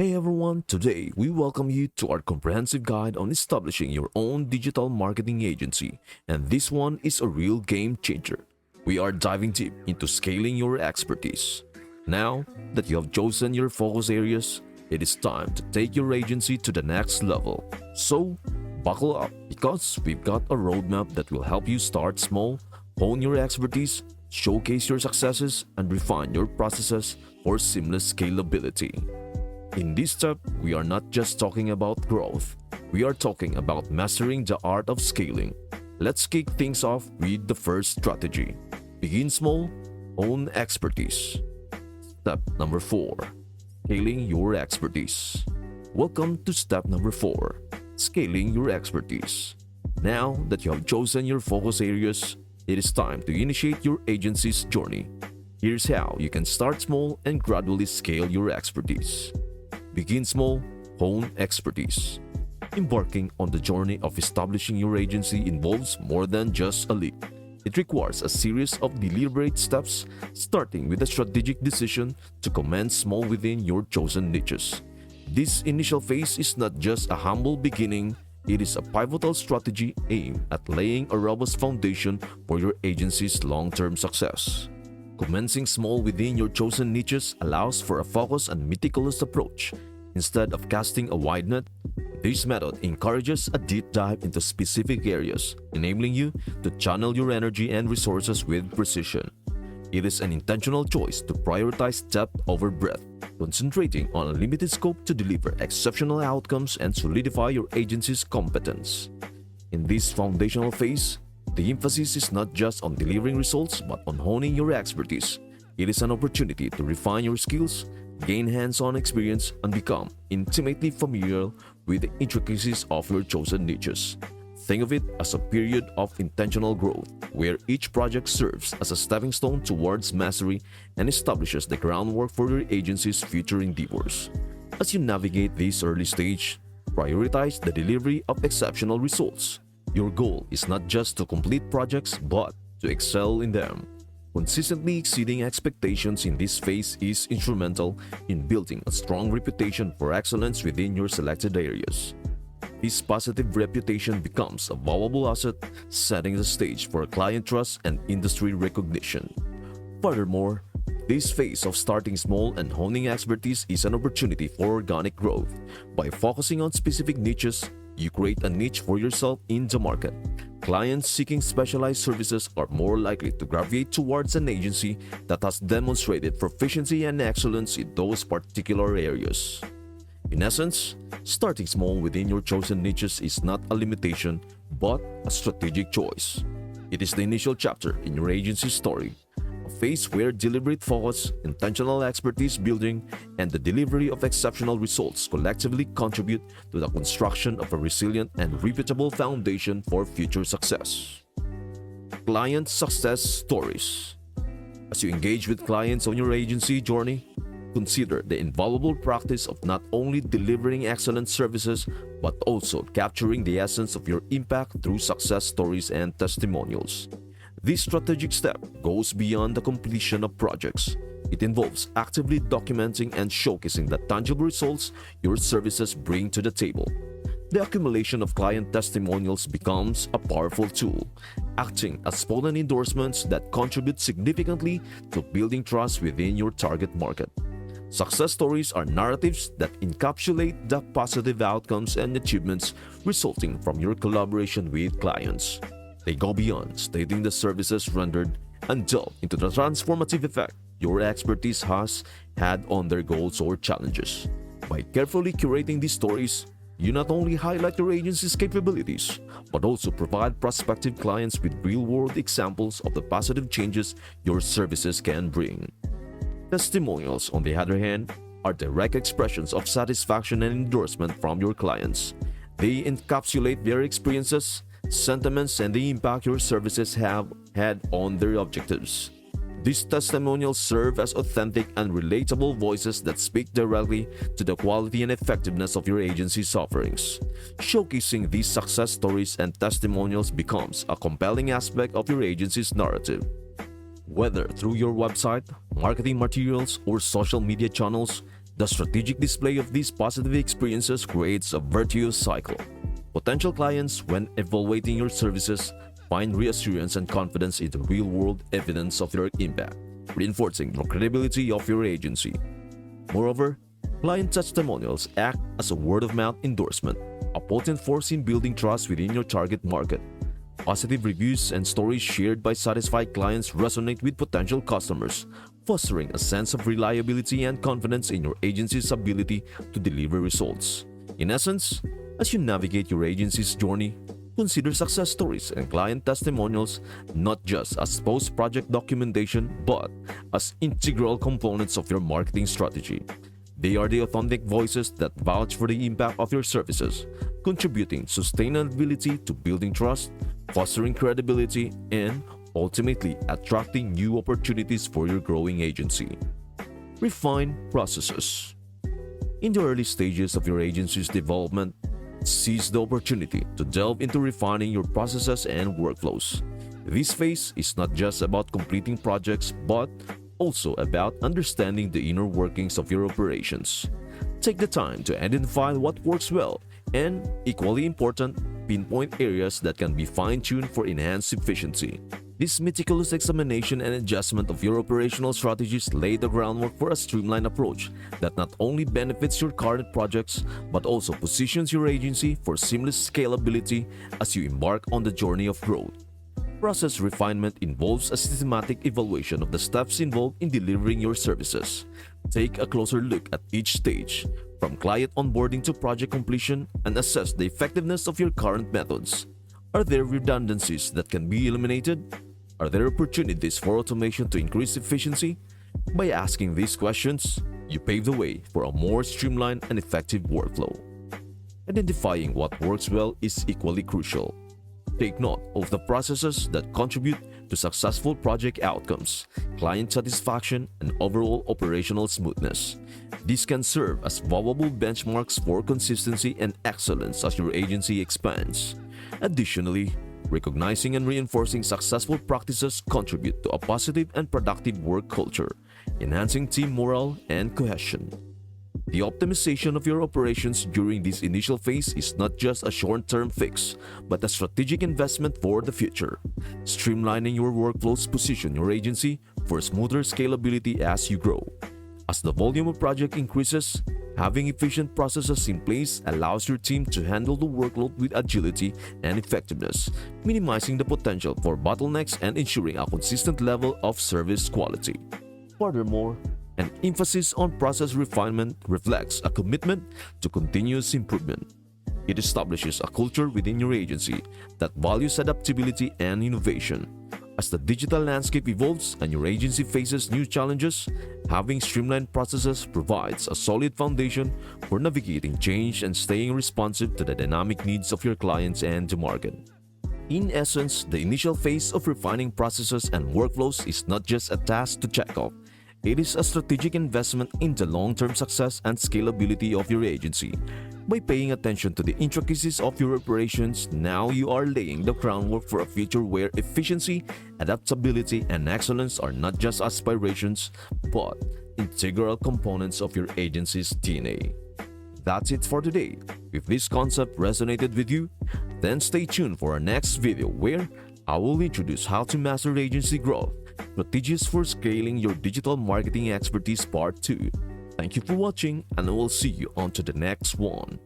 Hey everyone, today we welcome you to our comprehensive guide on establishing your own digital marketing agency, and this one is a real game changer. We are diving deep into scaling your expertise. Now that you have chosen your focus areas, it is time to take your agency to the next level. So, buckle up because we've got a roadmap that will help you start small, hone your expertise, showcase your successes, and refine your processes for seamless scalability. In this step, we are not just talking about growth, we are talking about mastering the art of scaling. Let's kick things off with the first strategy. Begin small, own expertise. Step number 4. Scaling your expertise. Welcome to step number 4. Scaling your expertise. Now that you have chosen your focus areas, it is time to initiate your agency's journey. Here's how you can start small and gradually scale your expertise. Begin small, hone expertise. Embarking on the journey of establishing your agency involves more than just a leap. It requires a series of deliberate steps, starting with a strategic decision to commence small within your chosen niches. This initial phase is not just a humble beginning, it is a pivotal strategy aimed at laying a robust foundation for your agency's long-term success. Commencing small within your chosen niches allows for a focused and meticulous approach. Instead of casting a wide net, this method encourages a deep dive into specific areas, enabling you to channel your energy and resources with precision. It is an intentional choice to prioritize depth over breadth, concentrating on a limited scope to deliver exceptional outcomes and solidify your agency's competence. In this foundational phase, the emphasis is not just on delivering results but on honing your expertise. It is an opportunity to refine your skills, gain hands-on experience, and become intimately familiar with the intricacies of your chosen niches. Think of it as a period of intentional growth, where each project serves as a stepping stone towards mastery and establishes the groundwork for your agency's future endeavors. As you navigate this early stage, prioritize the delivery of exceptional results. Your goal is not just to complete projects, but to excel in them. Consistently exceeding expectations in this phase is instrumental in building a strong reputation for excellence within your selected areas. This positive reputation becomes a valuable asset, setting the stage for client trust and industry recognition. Furthermore, this phase of starting small and honing expertise is an opportunity for organic growth. By focusing on specific niches, you create a niche for yourself in the market. Clients seeking specialized services are more likely to gravitate towards an agency that has demonstrated proficiency and excellence in those particular areas. In essence, starting small within your chosen niches is not a limitation, but a strategic choice. It is the initial chapter in your agency's story, a phase where deliberate focus, intentional expertise building, and the delivery of exceptional results collectively contribute to the construction of a resilient and reputable foundation for future success. Client success stories. As you engage with clients on your agency journey, consider the invaluable practice of not only delivering excellent services but also capturing the essence of your impact through success stories and testimonials. This strategic step goes beyond the completion of projects. It involves actively documenting and showcasing the tangible results your services bring to the table. The accumulation of client testimonials becomes a powerful tool, acting as potent endorsements that contribute significantly to building trust within your target market. Success stories are narratives that encapsulate the positive outcomes and achievements resulting from your collaboration with clients. They go beyond stating the services rendered and delve into the transformative effect your expertise has had on their goals or challenges. By carefully curating these stories, you not only highlight your agency's capabilities, but also provide prospective clients with real-world examples of the positive changes your services can bring. Testimonials, on the other hand, are direct expressions of satisfaction and endorsement from your clients. They encapsulate their experiences, sentiments, and the impact your services have had on their objectives. These testimonials serve as authentic and relatable voices that speak directly to the quality and effectiveness of your agency's offerings. Showcasing these success stories and testimonials becomes a compelling aspect of your agency's narrative. Whether through your website, marketing materials, or social media channels, The strategic display of these positive experiences creates a virtuous cycle. Potential clients, when evaluating your services, find reassurance and confidence in the real-world evidence of your impact, reinforcing the credibility of your agency. Moreover, client testimonials act as a word-of-mouth endorsement, a potent force in building trust within your target market. Positive reviews and stories shared by satisfied clients resonate with potential customers, fostering a sense of reliability and confidence in your agency's ability to deliver results. In essence, as you navigate your agency's journey, consider success stories and client testimonials not just as post-project documentation but as integral components of your marketing strategy. They are the authentic voices that vouch for the impact of your services, contributing sustainability to building trust, fostering credibility, and ultimately attracting new opportunities for your growing agency. Refine processes. In the early stages of your agency's development, seize the opportunity to delve into refining your processes and workflows. This phase is not just about completing projects but also about understanding the inner workings of your operations. Take the time to identify what works well and, equally important, pinpoint areas that can be fine-tuned for enhanced efficiency. This meticulous examination and adjustment of your operational strategies lay the groundwork for a streamlined approach that not only benefits your current projects but also positions your agency for seamless scalability as you embark on the journey of growth. Process refinement involves a systematic evaluation of the steps involved in delivering your services. Take a closer look at each stage, from client onboarding to project completion, and assess the effectiveness of your current methods. Are there redundancies that can be eliminated? Are there opportunities for automation to increase efficiency? By asking these questions, you pave the way for a more streamlined and effective workflow. Identifying what works well is equally crucial. Take note of the processes that contribute to successful project outcomes, client satisfaction, and overall operational smoothness. These can serve as valuable benchmarks for consistency and excellence as your agency expands. Additionally, recognizing and reinforcing successful practices contribute to a positive and productive work culture, enhancing team morale and cohesion. The optimization of your operations during this initial phase is not just a short-term fix, but a strategic investment for the future. Streamlining your workflows position your agency for smoother scalability as you grow. As the volume of project increases, having efficient processes in place allows your team to handle the workload with agility and effectiveness, minimizing the potential for bottlenecks and ensuring a consistent level of service quality. Furthermore, an emphasis on process refinement reflects a commitment to continuous improvement. It establishes a culture within your agency that values adaptability and innovation. As the digital landscape evolves and your agency faces new challenges, having streamlined processes provides a solid foundation for navigating change and staying responsive to the dynamic needs of your clients and the market. In essence, the initial phase of refining processes and workflows is not just a task to check off. It is a strategic investment in the long-term success and scalability of your agency. By paying attention to the intricacies of your operations, now you are laying the groundwork for a future where efficiency, adaptability, and excellence are not just aspirations, but integral components of your agency's DNA. That's it for today. If this concept resonated with you, then stay tuned for our next video where I will introduce how to master agency growth, strategies for scaling your digital marketing expertise part 2. Thank you for watching and I will see you on to the next one.